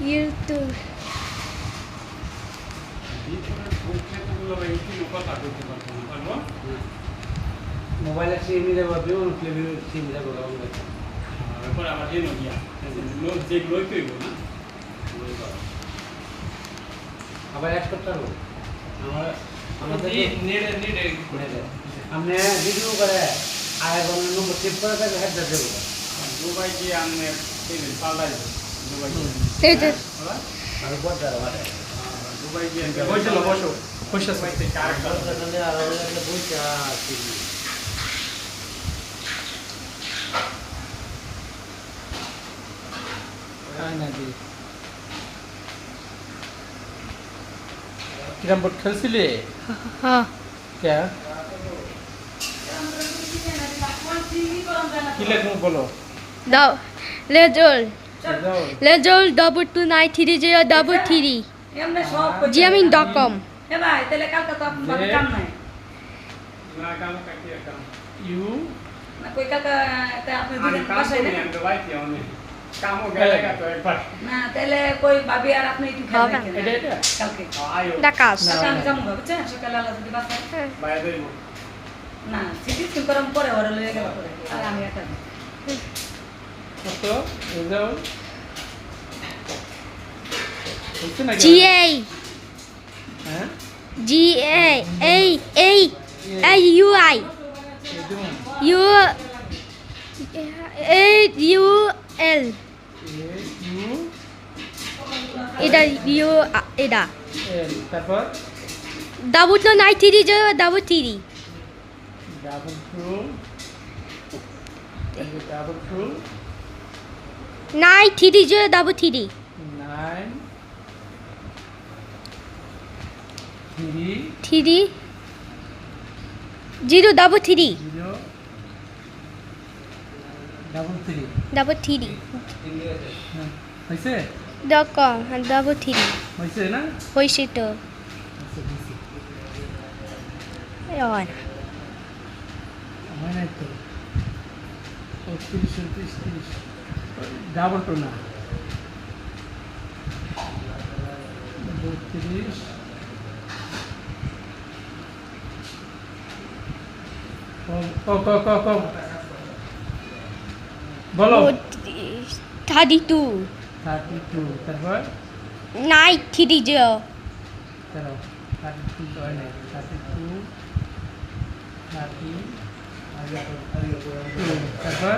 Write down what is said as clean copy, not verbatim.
YouTube. মোবাইলে সিম দিলে বাবিও clip সিম দিলে বড় হবে এরপর আবার যে নোকিয়া লোক যে লই কইব না আবার অ্যাড করতে পারবো আমাদের নেট আপনি ভিডিও করে আয় বন্ধ নম্বর সেভ করে তাকে হেডটা দেবো দুবাই গিয়ে আমি পেমেন্ট পাল্টাই দুবাই এই যে আর বড় দাঁড়া মানে দুবাই গিয়ে বসো বসো বসো দুবাই থেকে আরেকটা তাহলে আর একটা বইটা আছে কিরাম বোর্ড খেলছিলে হ্যাঁ কে কি লেখো বলো দাও লেজল যাও লেজল 229303 এমনি সব jiamin.com হে ভাই তাহলে কালকে তো আপনার কাম নাই না কাম কাটি কাম ইউ না কই কালকে তা আপনি আমি দিলেন কাম বাসায় করি না আমি দুবাই কি আমি কামও গেলে তো একবার না তাহলে কই ভাবি আর আপনি একটু খেলেন হবে। এটা এটা কালকে আয়ো ডাকাস কালকে আমি যাবো বুঝছেন সকালে আল্লাহ যদি বাসায় বাইরে দেব না সিটি স্কিম করার পরে ওরা লয়ে গেল পরে আর আমি এটা কত যাও বুঝছো না GA হ্যাঁ GA A UI U A U L U এটা U এটা এল তারপর 229303 double two double two 93033 9 3 3 033 double 3 হয়েছে .com 33 হয়েছে না হয়েছে তো আর হয় নাই তো 30 30 ডাবল টু না 32 কম বলো 32 32 তারপর 930 দাঁড়াও 32 তো হয় না 32 30 তারপর